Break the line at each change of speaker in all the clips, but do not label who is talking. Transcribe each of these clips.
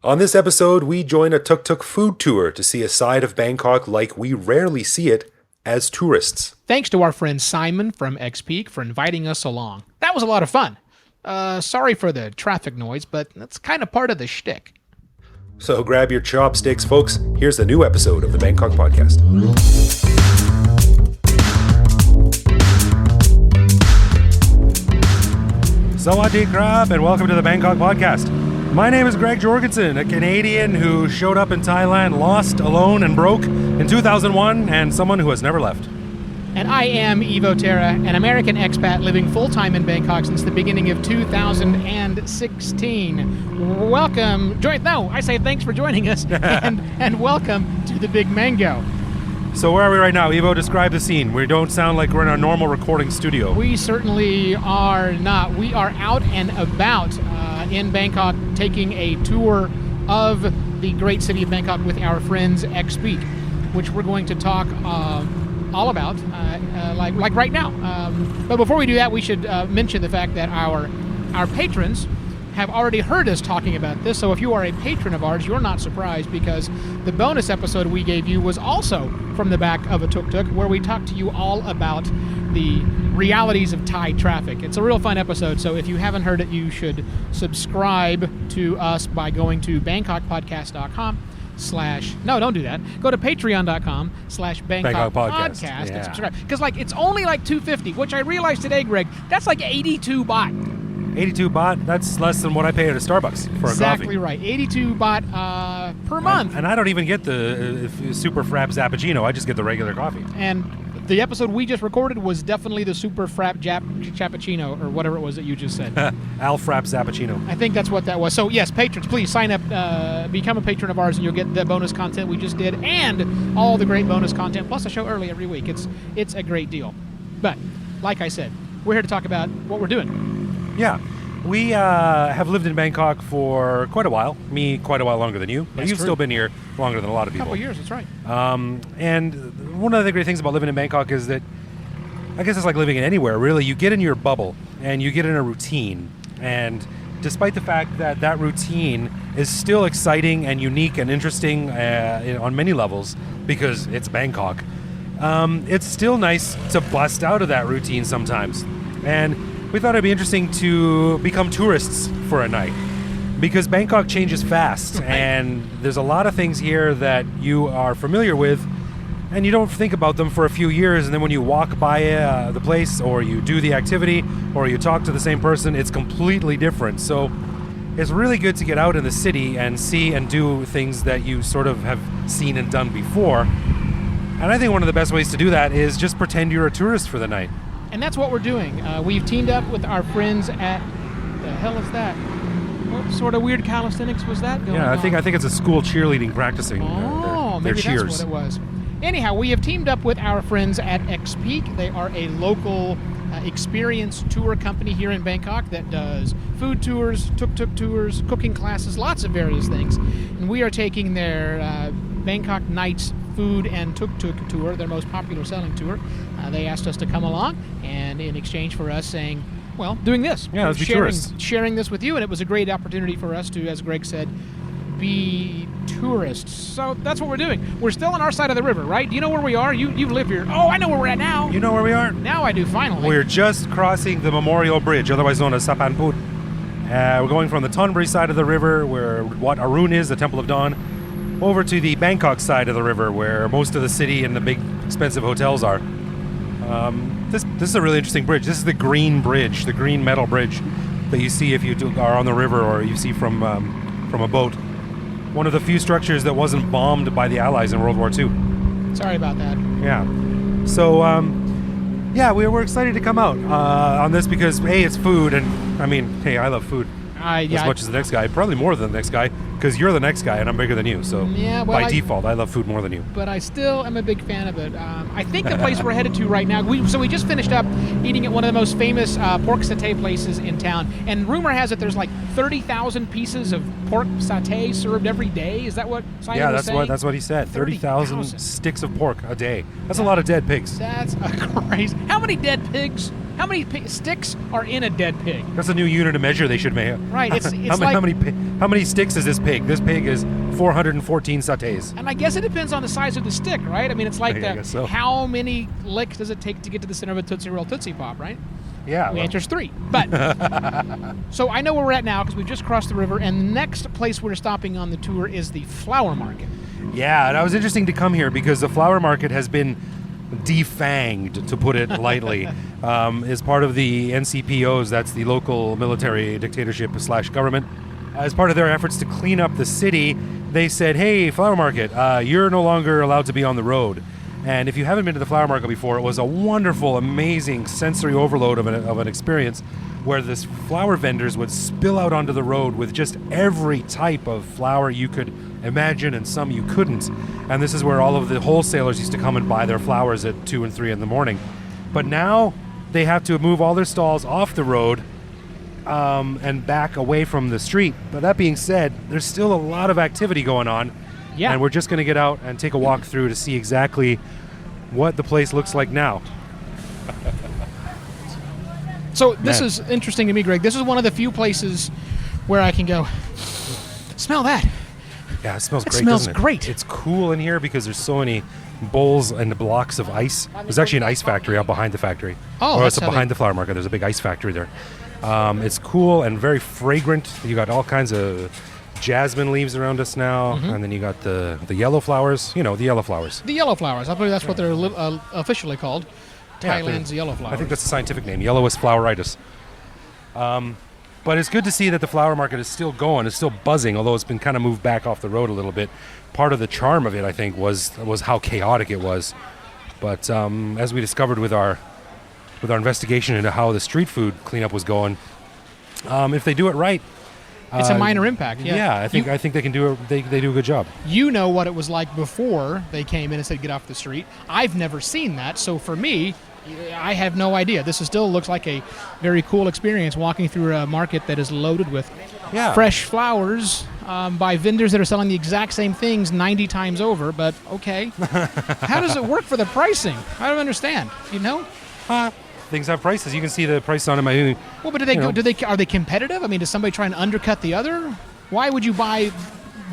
On this episode, we join a Tuk Tuk food tour to see a side of Bangkok like we rarely see it as tourists.
Thanks to our friend Simon from X-Peak for inviting us along. That was a lot of fun. Sorry for the traffic noise, but that's kind of part of the shtick.
So grab your chopsticks, folks. Here's the new episode of the Bangkok Podcast. Sawadee krap, and welcome to the Bangkok Podcast. My name is Greg Jorgensen, a Canadian who showed up in Thailand lost, alone, and broke in 2001, and someone who has never left.
And I am Evo Terra, an American expat living full-time in Bangkok since the beginning of 2016. Welcome. I say thanks for joining us, and welcome to the Big Mango.
So where are we right now? Evo, describe the scene. We don't sound like we're in our normal recording studio.
We certainly are not. We are out and about in Bangkok taking a tour of the great city of Bangkok with our friends X-Peak, which we're going to talk all about like right now. But before we do that, we should mention the fact that our patrons have already heard us talking about this. So if you are a patron of ours, you're not surprised, because the bonus episode we gave you was also from the back of a Tuk Tuk, where we talked to you all about the realities of Thai traffic. It's a real fun episode, so if you haven't heard it, you should subscribe to us by going to bangkokpodcast.com/ no, don't do that. Go to patreon.com/Bangkok Podcast and subscribe. Because it's only $2.50, which I realized today, Greg, that's 82 baht.
82 baht, that's less than what I pay at a Starbucks for a coffee.
Exactly right. 82 baht per month.
And I don't even get the super frap zappuccino. I just get the regular coffee.
And the episode we just recorded was definitely the super frap cappuccino, or whatever it was that you just said.
Al frap zappuccino.
I think that's what that was. So yes, patrons, please sign up, become a patron of ours, and you'll get the bonus content we just did and all the great bonus content, plus a show early every week. It's a great deal. But like I said, we're here to talk about what we're doing.
Yeah. We have lived in Bangkok for quite a while. Me, quite a while longer than you. But you've still been here longer than a lot of people.
A couple years, that's right.
And one of the great things about living in Bangkok is that, I guess it's like living in anywhere, really. You get in your bubble, and you get in a routine. And despite the fact that that routine is still exciting and unique and interesting on many levels, because it's Bangkok, it's still nice to bust out of that routine sometimes. And we thought it'd be interesting to become tourists for a night, because Bangkok changes fast, and there's a lot of things here that you are familiar with, and you don't think about them for a few years, and then when you walk by the place, or you do the activity, or you talk to the same person, it's completely different. So it's really good to get out in the city and see and do things that you sort of have seen and done before. And I think one of the best ways to do that is just pretend you're a tourist for the night.
And that's what we're doing. We've teamed up with our friends at... The hell is that? What sort of weird calisthenics was that going on?
I think it's a school cheerleading practicing.
Maybe
cheers.
That's what it was. Anyhow, we have teamed up with our friends at X-Peak. They are a local experience tour company here in Bangkok that does food tours, tuk-tuk tours, cooking classes, lots of various things. And we are taking their Bangkok Nights food and tuk-tuk tour, their most popular selling tour. They asked us to come along, and in exchange for us saying, doing this.
Yeah, let's be tourists.
Sharing this with you, and it was a great opportunity for us to, as Greg said, be tourists. So that's what we're doing. We're still on our side of the river, right? Do you know where we are? You live here. Oh, I know where we're at now.
You know where we are?
Now I do, finally.
We're just crossing the Memorial Bridge, otherwise known as Sapan Put. We're going from the Thonburi side of the river, where what Arun is, the Temple of Dawn, over to the Bangkok side of the river, where most of the city and the big expensive hotels are. This is a really interesting bridge. This is the green bridge, the green metal bridge that you see if you are on the river, or you see from a boat. One of the few structures that wasn't bombed by the Allies in World War II.
Sorry about that.
Yeah. So, we're excited to come out on this because, A, it's food, and I love food as much as the next guy. Probably more than the next guy, because you're the next guy and I'm bigger than you. So by default, I love food more than you.
But I still am a big fan of it. I think the place we're headed to right now, we just finished up eating at one of the most famous pork satay places in town. And rumor has it there's 30,000 pieces of pork satay served every day. Is that what Simon was saying?
That's what he said. 30,000 sticks of pork a day. That's a lot of dead pigs.
That's crazy. How many dead pigs? How many sticks are in a dead pig?
That's a new unit of measure they should make.
Right. It's
how How many sticks is this pig? This pig is 414 satays.
And I guess it depends on the size of the stick, right? I mean, it's like
I guess so.
how many licks does it take to get to the center of a Tootsie Roll Tootsie Pop, right?
Yeah.
The
well,
answer's 3. But so I know where we're at now because we've just crossed the river, and the next place we're stopping on the tour is the flower market.
Yeah, and it was interesting to come here because the flower market has been defanged, to put it lightly, as part of the NCPOs, that's the local military dictatorship / government. As part of their efforts to clean up the city, they said, hey, flower market, you're no longer allowed to be on the road. And if you haven't been to the flower market before, it was a wonderful, amazing sensory overload of an experience where this flower vendors would spill out onto the road with just every type of flower you could imagine and some you couldn't. And this is where all of the wholesalers used to come and buy their flowers at 2 and 3 in the morning. But now they have to move all their stalls off the road and back away from the street. But that being said, there's still a lot of activity going on.
Yeah.
And we're just going to get out and take a walk through to see exactly what the place looks like now.
So this is interesting to me, Greg. This is one of the few places where I can go, smell that.
Yeah, it smells great,
smells
doesn't it?
great.
It's cool in here because there's so many bowls and blocks of ice. There's actually an ice factory out behind the factory.
Oh,
or
that's
it's
how
behind the flower market. There's a big ice factory there. It's cool and very fragrant. You got all kinds of jasmine leaves around us now, and then you got the yellow flowers. You know, the yellow flowers.
The yellow flowers. I believe that's what they're officially called.
Yeah,
Thailand's yellow flowers.
I think that's the scientific name, yellowist floweritis. But it's good to see that the flower market is still going, it's still buzzing, although it's been kind of moved back off the road a little bit. Part of the charm of it, I think, was how chaotic it was. But as we discovered with our investigation into how the street food cleanup was going, if they do it right,
it's a minor impact. Yeah,
I think they can do it. They do a good job.
You know what it was like before they came in and said get off the street. I've never seen that, so for me, I have no idea. This still looks like a very cool experience walking through a market that is loaded with fresh flowers by vendors that are selling the exact same things 90 times over. But okay, how does it work for the pricing? I don't understand. You know?
Things have prices. You can see the price on them.
Well, but are they competitive? I mean, does somebody try and undercut the other? Why would you buy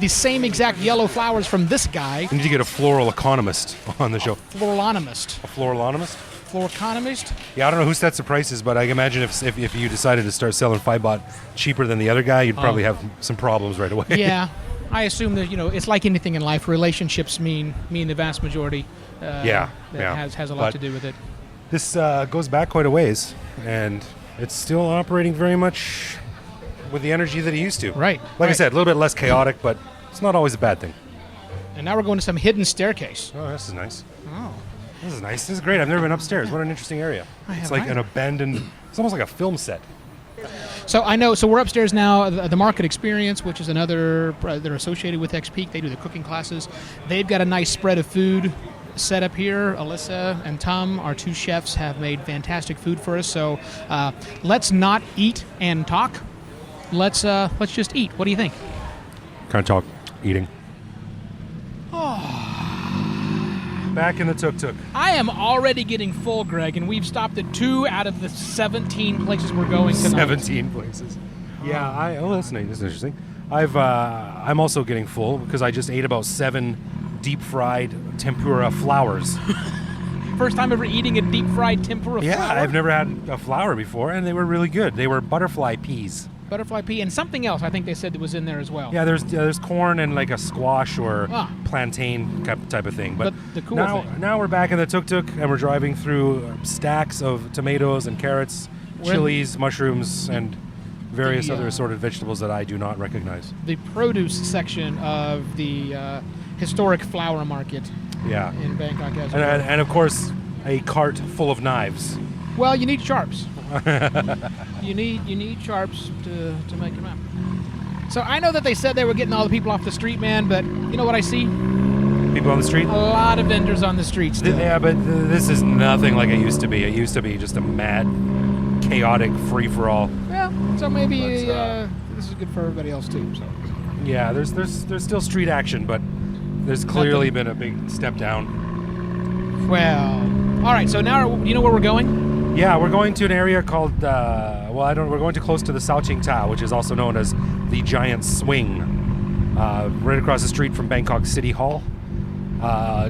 the same exact yellow flowers from this guy?
We need to get a floral economist on the show.
Floralonomist.
A floralonomist?
Floriconomist?
Yeah, I don't know who sets the prices, but I imagine if you decided to start selling 5 baht cheaper than the other guy, you'd probably have some problems right away.
Yeah, I assume that it's like anything in life. Relationships mean the vast majority. Has a lot to do with it.
This goes back quite a ways, and it's still operating very much with the energy that it used to.
Right.
Like I said, a little bit less chaotic, but it's not always a bad thing.
And now we're going to some hidden staircase.
Oh, this is nice.
Oh.
This is nice. This is great. I've never been upstairs. What an interesting area. It's like an abandoned, it's almost like a film set.
So I know, so we're upstairs now, the Market Experience, which is another, they're associated with X-Peak. They do the cooking classes. They've got a nice spread of food set up here. Alyssa and Tom, our 2 chefs, have made fantastic food for us. So let's not eat and talk. Let's just eat. What do you think?
Can't talk. Eating. Back in the Tuk Tuk.
I am already getting full, Greg, and we've stopped at 2 out of the 17 places we're going tonight.
17 places. Yeah, that's nice. That's interesting. I'm also getting full because I just ate about 7 deep-fried tempura flowers.
First time ever eating a deep-fried tempura flower?
Yeah, I've never had a flower before, and they were really good. They were butterfly peas.
Butterfly pea and something else I think they said that was in there as well.
Yeah, there's corn and like a squash or plantain type of thing. But
the cool
now we're back in the Tuk Tuk and we're driving through stacks of tomatoes and carrots, chilies, mushrooms, and various other assorted vegetables that I do not recognize.
The produce section of the historic flower market in Bangkok as well.
And of course, a cart full of knives.
Well, you need sharps. You need sharps to make them out. So I know that they said they were getting all the people off the street, man, but you know what I see?
People on the street?
A lot of vendors on the street still.
Yeah, but this is nothing like it used to be. It used to be just a mad, chaotic free-for-all.
Yeah, so maybe this is good for everybody else too. So.
Yeah, there's still street action, but there's clearly been a big step down.
Well, all right. So now, you know where we're going?
Yeah, we're going to an area called, we're going to close to the Sao Ching Ta, which is also known as the giant swing right across the street from Bangkok City Hall,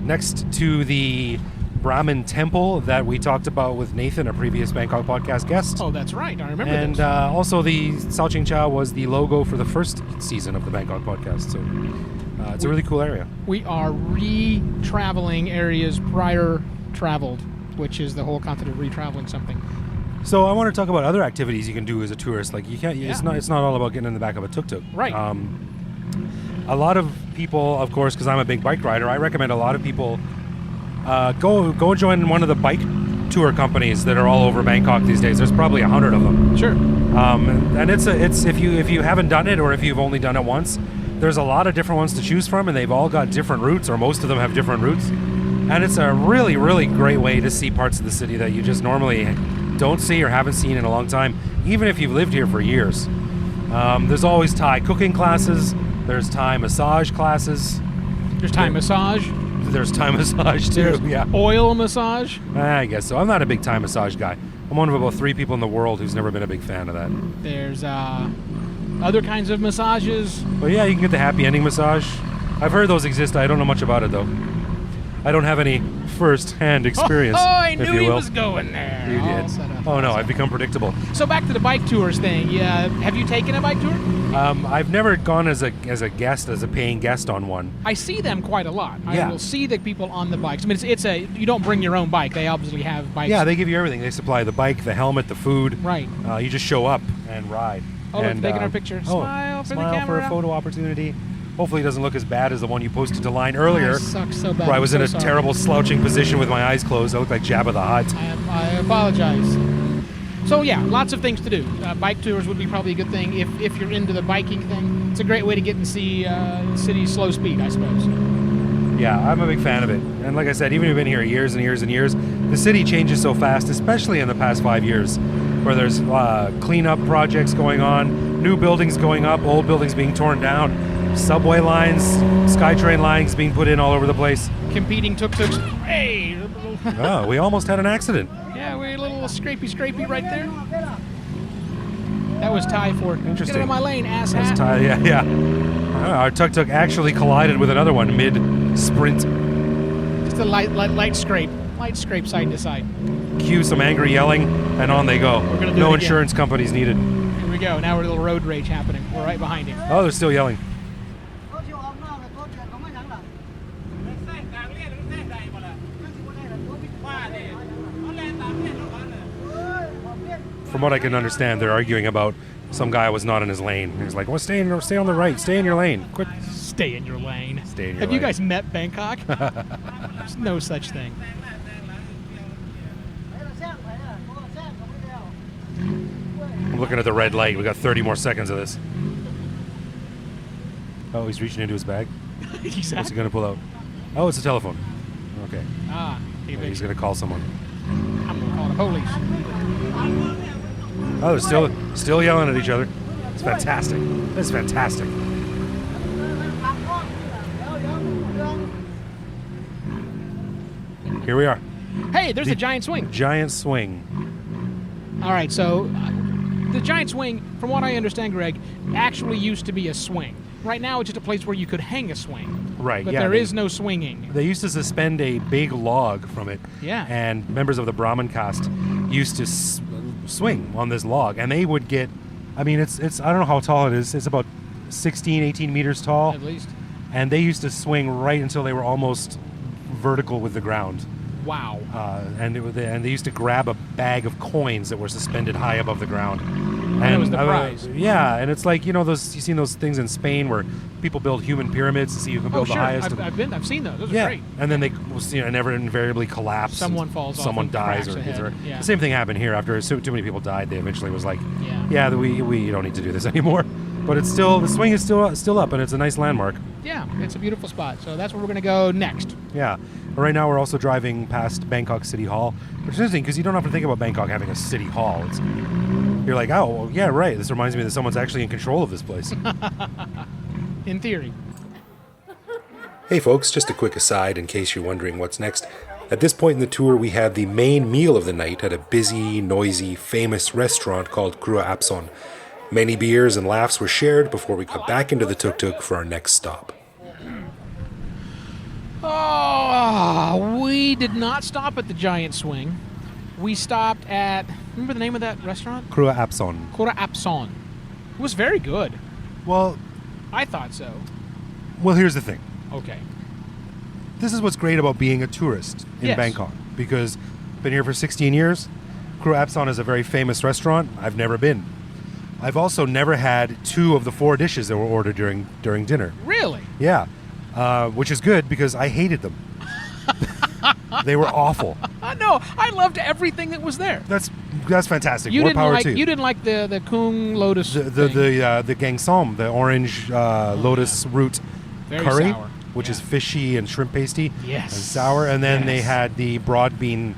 next to the Brahmin temple that we talked about with Nathan, a previous Bangkok podcast guest.
Oh, that's right. I remember
and
this.
Also the Sao Ching Chow was the logo for the first season of the Bangkok podcast. So it's a really cool area.
We are re-traveling areas prior traveled, which is the whole concept of re-traveling something.
So I want to talk about other activities you can do as a tourist. Like you can't.
Yeah.
It's not all about getting in the back of a tuk-tuk.
Right.
A lot of people, of course, because I'm a big bike rider, I recommend a lot of people go join one of the bike tour companies that are all over Bangkok these days. There's probably 100 of them.
Sure.
And it's if you haven't done it or if you've only done it once, there's a lot of different ones to choose from, and they've all got different routes, or most of them have different routes. And it's a really, really great way to see parts of the city that you just normally don't see or haven't seen in a long time, even if you've lived here for years. There's always Thai cooking classes. There's Thai massage classes.
There's Thai massage.
There's Thai massage too. Yeah.
Oil massage.
I guess so. I'm not a big Thai massage guy. I'm one of about 3 people in the world who's never been a big fan of that.
There's other kinds of massages.
But yeah, you can get the happy ending massage. I've heard those exist. I don't know much about it though. I don't have any first-hand experience.
Oh, I
if
knew
you
he
will.
was going there.
You
All
did.
set up.
Oh no, I've become predictable.
So back to the bike tours thing. Yeah, have you taken a bike tour?
I've never gone as a guest, as a paying guest on one.
I see them quite a lot.
Yeah.
I will see the people on the bikes. I mean, it's you don't bring your own bike. They obviously have bikes.
Yeah, they give you everything. They supply the bike, the helmet, the food.
Right.
You just show up and ride.
Oh, look,
and,
taking our picture. Smile for the camera.
for a photo opportunity. Hopefully it doesn't look as bad as the one you posted to Line earlier.
I suck so bad.
Where I was
I'm
in
so
a
sorry.
terrible slouching position with my eyes closed. I looked like Jabba the Hutt.
I apologize. So yeah, lots of things to do. Bike tours would be probably a good thing if you're into the biking thing. It's a great way to get and see city slow speed, I suppose.
Yeah, I'm a big fan of it. And like I said, even if you've been here years and years and years, the city changes so fast, especially in the past 5 years, where there's cleanup projects going on, new buildings going up, old buildings being torn down, subway lines, SkyTrain lines being put in all over the place.
Competing tuk-tuks. Hey!
Oh, we almost had an accident.
Yeah, we're a little scrapey right there. That was Thai for
Interesting.
Get out of my lane, ass
That's
hat.
yeah. Our tuk-tuk actually collided with another one mid-sprint.
Just a light scrape. Light scrape side to side.
Cue some angry yelling, and on they go.
We're gonna do
No
it again.
insurance companies needed.
Here we go. Now we're a little road rage happening. We're right behind him.
Oh, they're still yelling. From what I can understand, they're arguing about some guy was not in his lane. He's like, "Well, stay on the right. Stay in your lane. Quit."
Stay in your lane.
Stay in your
Have you
lane.
guys met Bangkok? There's no such thing.
I'm looking at the red light. We got 30 more seconds of this. Oh, he's reaching into his bag. What's he
Exactly.
going to pull out? Oh, it's a telephone. Okay. He's going to call someone.
I'm going to call the police.
Oh, they're still yelling at each other. It's fantastic. That's fantastic. Here we are.
Hey, there's a giant swing.
Giant swing.
All right, so the giant swing, from what I understand, Greg, actually used to be a swing. Right now, it's just a place where you could hang a swing.
Right,
But
yeah,
there
they-
is no swinging.
They used to suspend a big log from it.
Yeah.
And members of the Brahmin caste used to swing on this log. And they would get, I mean, it's I don't know how tall it is. It's about 16, 18 meters tall.
At least.
And they used to swing right until they were almost vertical with the ground.
Wow.
And they used to grab a bag of coins that were suspended high above the ground.
That was the prize.
Yeah, and it's like, you've seen those things in Spain where people build human pyramids to see who can
Oh,
build
sure.
the highest.
I've seen those. Those are
Yeah,
great.
and then they never invariably collapse.
Someone
and
falls off
someone
and
dies,
cracks
or
a
gets
head.
hurt.
Yeah.
The same thing happened here. After too many people died, they eventually was like,
Yeah.
we don't need to do this anymore. But it's still, the swing is still up, and it's a nice landmark.
Yeah, it's a beautiful spot. So that's where we're going to go next.
Yeah. Right now we're also driving past Bangkok City Hall, which is interesting because you don't often think about Bangkok having a city hall. You're like, oh, well, yeah, right. This reminds me that someone's actually in control of this place.
In theory.
Hey folks, just a quick aside in case you're wondering what's next. At this point in the tour, we had the main meal of the night at a busy, noisy, famous restaurant called Krua Apson. Many beers and laughs were shared before we got back into the tuk-tuk for our next stop.
Oh, we did not stop at the Giant Swing. We stopped at, remember the name of that restaurant?
Krua Apson.
Krua Apson. It was very good.
Well,
I thought so.
Well, here's the thing.
Okay.
This is what's great about being a tourist in Bangkok, because I've been here for 16 years. Krua Apson is a very famous restaurant. I've never been. I've also never had 2 of the 4 dishes that were ordered during dinner.
Really?
Yeah. Which is good because I hated them. They were awful.
No, I loved everything that was there.
That's fantastic.
You
More
didn't
power
like
to you.
you didn't like the Kung Lotus
The gang som, the orange lotus root
Very
curry,
sour.
which is fishy and shrimp pasty.
Yes.
And sour. And then they
Yes.
had the broad bean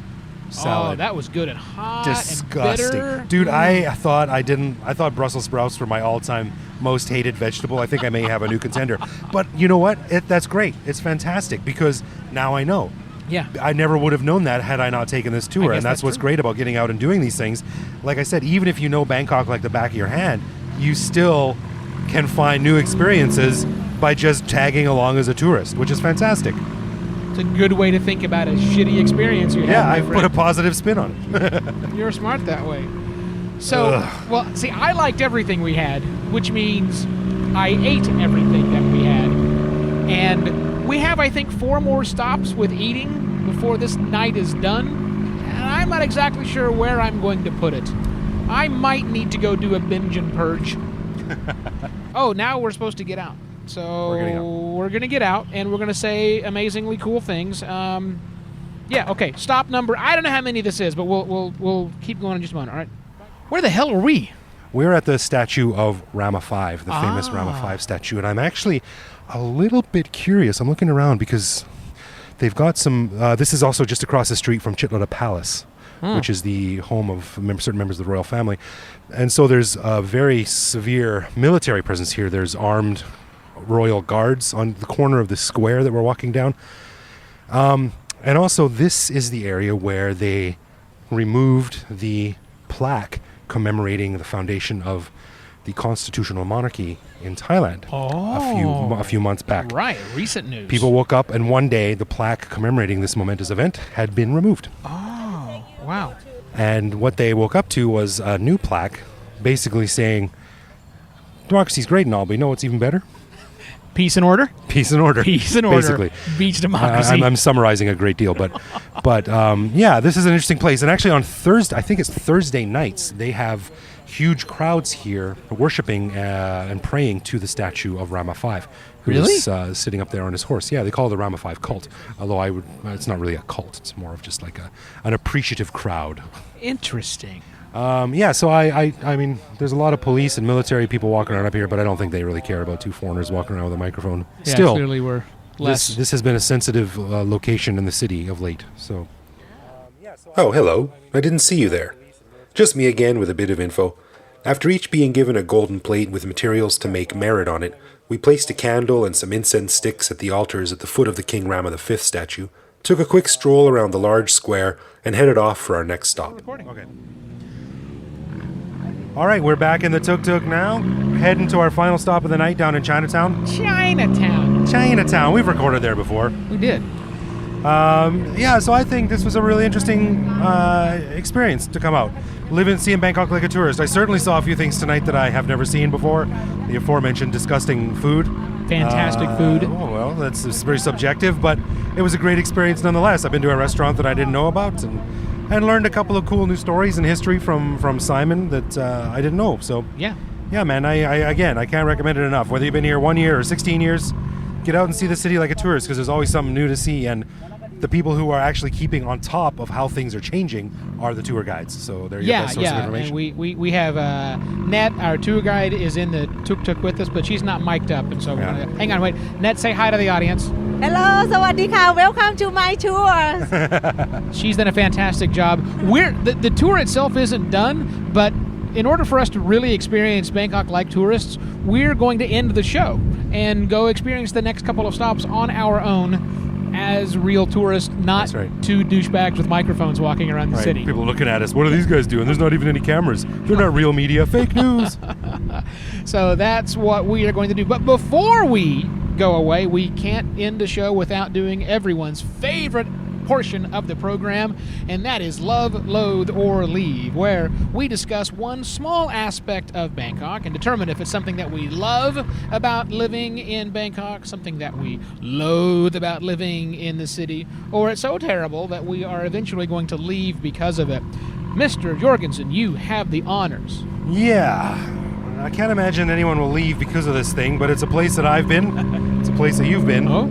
salad.
Oh, that was good and hot
Disgusting.
and bitter.
Dude, I thought Brussels sprouts were my all-time most hated vegetable. I think I may have a new contender. But you know what? That's great. It's fantastic because now I know.
Yeah.
I never would have known that had I not taken this tour. And that's what's
true.
great about getting out and doing these things. Like I said, even if you know Bangkok like the back of your hand, you still can find new experiences by just tagging along as a tourist, which is fantastic.
It's a good way to think about a shitty experience you had.
Yeah,
my
I've put a
friend.
positive spin on it.
You're smart that way. So,
Ugh.
well, see, I liked everything we had, which means I ate everything that we had. And we have, I think, 4 more stops with eating before this night is done. And I'm not exactly sure where I'm going to put it. I might need to go do a binge and purge. Oh, now we're supposed to get out. So we're going to get out, and we're going to say amazingly cool things. Yeah, okay. Stop number. I don't know how many this is, but we'll keep going in just a moment. All right. Where the hell are we?
We're at the statue of Rama V, the famous Rama V statue, and I'm actually a little bit curious. I'm looking around because they've got some. This is also just across the street from Chitlota Palace, which is the home of certain members of the royal family, and so there's a very severe military presence here. There's armed royal guards on the corner of the square that we're walking down. And also, this is the area where they removed the plaque commemorating the foundation of the constitutional monarchy in Thailand a few months back.
Right, recent news.
People woke up, and one day the plaque commemorating this momentous event had been removed.
Oh, wow.
And what they woke up to was a new plaque, basically saying, democracy's great and all, but you know what's even better?
Peace and order?
Peace and order.
Peace and order.
Basically.
Beach democracy.
I'm summarizing a great deal, but yeah, this is an interesting place. And actually on Thursday, I think it's Thursday nights, they have huge crowds here worshiping and praying to the statue of Rama V, who is sitting up there on his horse. Yeah, they call it the Rama V cult, although it's not really a cult. It's more of just like an appreciative crowd.
Interesting.
Yeah, so I mean, there's a lot of police and military people walking around up here, but I don't think they really care about 2 foreigners walking around with a microphone.
Yeah,
Still,
clearly we're less.
this has been a sensitive location in the city of late. So. Oh, hello. I didn't see you there. Just me again with a bit of info. After each being given a golden plate with materials to make merit on it, we placed a candle and some incense sticks at the altars at the foot of the King Rama V statue, took a quick stroll around the large square, and headed off for our next stop.
Okay.
All right, we're back in the tuk-tuk now, heading to our final stop of the night down in Chinatown. Chinatown. We've recorded there before.
We did.
Yeah, so I think this was a really interesting experience to come out. Live and see in Bangkok like a tourist. I certainly saw a few things tonight that I have never seen before. The aforementioned disgusting food.
Fantastic food.
Oh, well, it's very subjective, but it was a great experience nonetheless. I've been to a restaurant that I didn't know about and learned a couple of cool new stories and history from Simon that I didn't know. So
Yeah,
man, I can't recommend it enough. Whether you've been here 1 year or 16 years, get out and see the city like a tourist because there's always something new to see. And the people who are actually keeping on top of how things are changing are the tour guides. So they're your best source of information.
And we have Net, our tour guide, is in the tuk-tuk with us, but she's not mic'd up, and so we're gonna, hang on, wait. Net, say hi to the audience.
Hello, สวัสดีค่ะ welcome to my tour.
She's done a fantastic job. The tour itself isn't done, but in order for us to really experience Bangkok like tourists, we're going to end the show and go experience the next couple of stops on our own as real tourists, not two douchebags with microphones walking around the city.
People looking at us. What are these guys doing? There's not even any cameras. They're not real media. Fake news.
So that's what we are going to do. But before we go away, we can't end the show without doing everyone's favorite portion of the program, and that is Love, Loathe, or Leave, where we discuss one small aspect of Bangkok and determine if it's something that we love about living in Bangkok, something that we loathe about living in the city, or it's so terrible that we are eventually going to leave because of it. Mr. Jorgensen, you have the honors.
Yeah. I can't imagine anyone will leave because of this thing, but it's a place that I've been. It's a place that you've been.
Oh?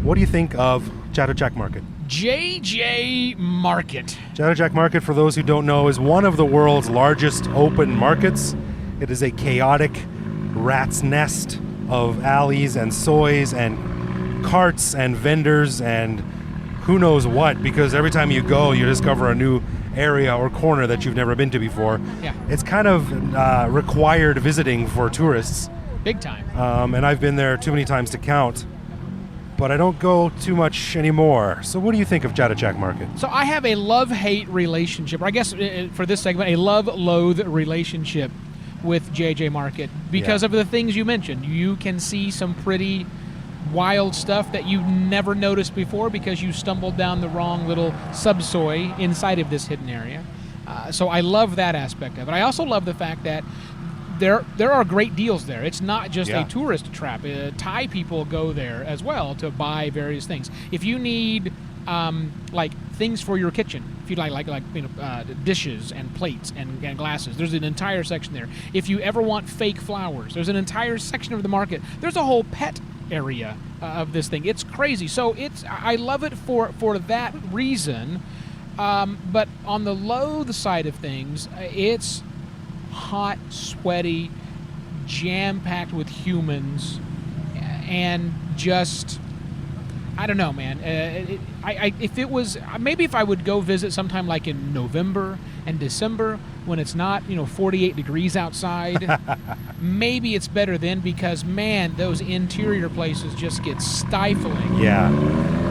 What do you think of Chatuchak Market?
JJ Market.
Chatuchak Market, for those who don't know, is one of the world's largest open markets. It is a chaotic rat's nest of alleys and soys and carts and vendors and who knows what, because every time you go, you discover a new area or corner that you've never been to before.
Yeah.
It's kind of required visiting for tourists.
Big time.
And I've been there too many times to count, but I don't go too much anymore. So what do you think of Chatuchak Market?
So I have a love-hate relationship, or I guess for this segment, a love-loathe relationship with JJ Market because of the things you mentioned. You can see some pretty wild stuff that you never noticed before because you stumbled down the wrong little subsoy inside of this hidden area. So I love that aspect of it. I also love the fact that there are great deals there. It's not just a tourist trap. Thai people go there as well to buy various things. If you need like things for your kitchen, if you like dishes and plates and glasses, there's an entire section there. If you ever want fake flowers, there's an entire section of the market. There's a whole pet area of this thing. It's crazy. So I love it for that reason. But on the loathe side of things, it's hot, sweaty, jam-packed with humans, and just, I don't know, man. If it was, maybe if I would go visit sometime like in November and December when it's not, 48 degrees outside, maybe it's better then because, man, those interior places just get stifling.
Yeah.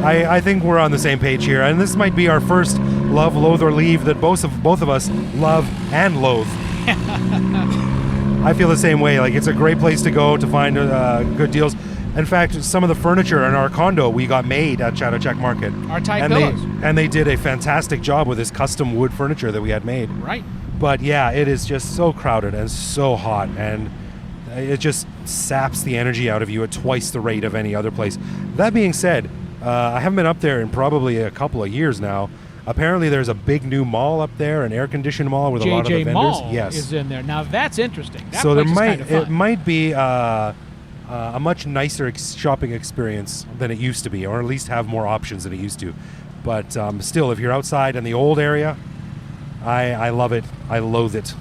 I think we're on the same page here, and this might be our first love, loathe, or leave that both of us love and loathe. I feel the same way. Like, it's a great place to go to find good deals. In fact, some of the furniture in our condo we got made at Chatuchak Market.
Our Thai pillows.
And they did a fantastic job with this custom wood furniture that we had made.
Right.
But yeah, it is just so crowded and so hot, and it just saps the energy out of you at twice the rate of any other place. That being said, I haven't been up there in probably a couple of years now. Apparently, there's a big new mall up there, an air-conditioned mall with a lot of the vendors.
Mall is in there. Now that's interesting. That
so
it
might be a much nicer shopping experience than it used to be, or at least have more options than it used to. But still, if you're outside in the old area, I love it. I loathe it.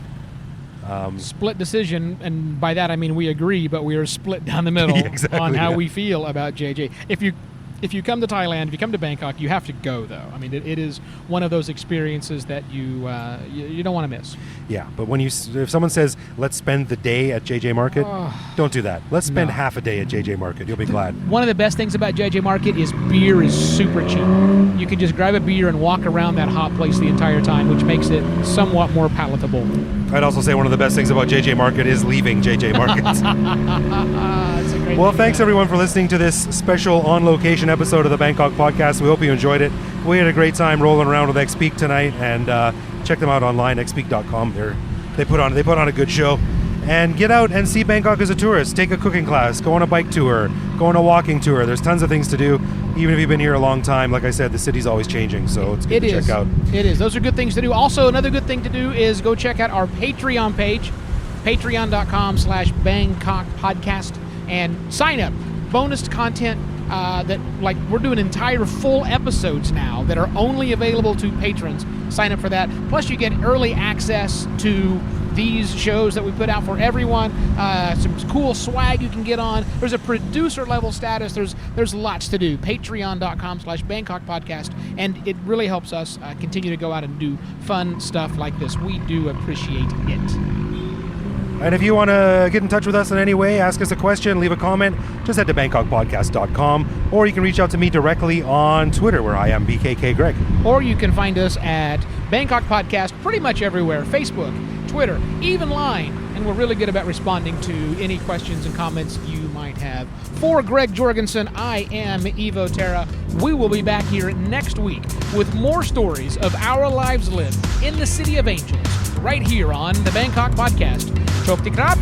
Split decision, and by that I mean we agree, but we are split down the middle on how we feel about JJ. If you come to Thailand, if you come to Bangkok, you have to go, though. I mean, it is one of those experiences that you don't want to miss.
Yeah, but if someone says, let's spend the day at JJ Market, don't do that. Let's spend half a day at JJ Market. You'll be glad.
One of the best things about JJ Market is beer is super cheap. You can just grab a beer and walk around that hot place the entire time, which makes it somewhat more palatable.
I'd also say one of the best things about JJ Market is leaving JJ Market. Well, thanks everyone for listening to this special on-location episode of the Bangkok Podcast. We hope you enjoyed it. We had a great time rolling around with XPeak tonight, and check them out online, xpeak.com. They put on a good show. And get out and see Bangkok as a tourist. Take a cooking class, go on a bike tour, go on a walking tour. There's tons of things to do. Even if you've been here a long time, like I said, the city's always changing, so it's good to check out.
It is. Those are good things to do. Also, another good thing to do is go check out our Patreon page, patreon.com/Bangkok Podcast, and sign up. Bonus content that, like, we're doing entire full episodes now that are only available to patrons. Sign up for that. Plus, you get early access to these shows that we put out for everyone. Some cool swag you can get on. There's a producer level status. There's lots to do. Patreon.com/Bangkok Podcast, and it really helps us continue to go out and do fun stuff like this. We do appreciate it.
And if you want to get in touch with us in any way, ask us a question, leave a comment, just head to BangkokPodcast.com, or you can reach out to me directly on Twitter, where I am BKK Greg.
Or you can find us at Bangkok Podcast pretty much everywhere. Facebook, Twitter, even Line. And and we're really good about responding to any questions and comments you might have. For Greg Jorgensen, I am Evo Terra. We will be back here next week with more stories of our lives lived in the City of Angels, right here on the Bangkok Podcast. Tuk Tuk.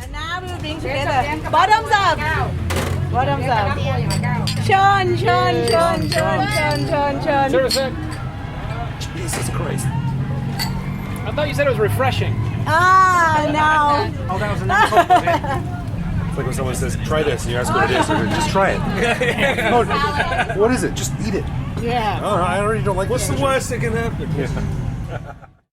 And now we will bring together. Bottoms up. Bottoms up. Chon, chon, chon, chon, chon, chon, chon.
Sir, sir.
Jesus Christ.
I thought you said it was refreshing.
Ah, no.
Oh, that was another It's like when someone says, try this, and you ask what it is, and just try it. No, what is it? Just eat it.
Yeah.
Oh, I already don't like
What's the worst that can happen?
Yeah.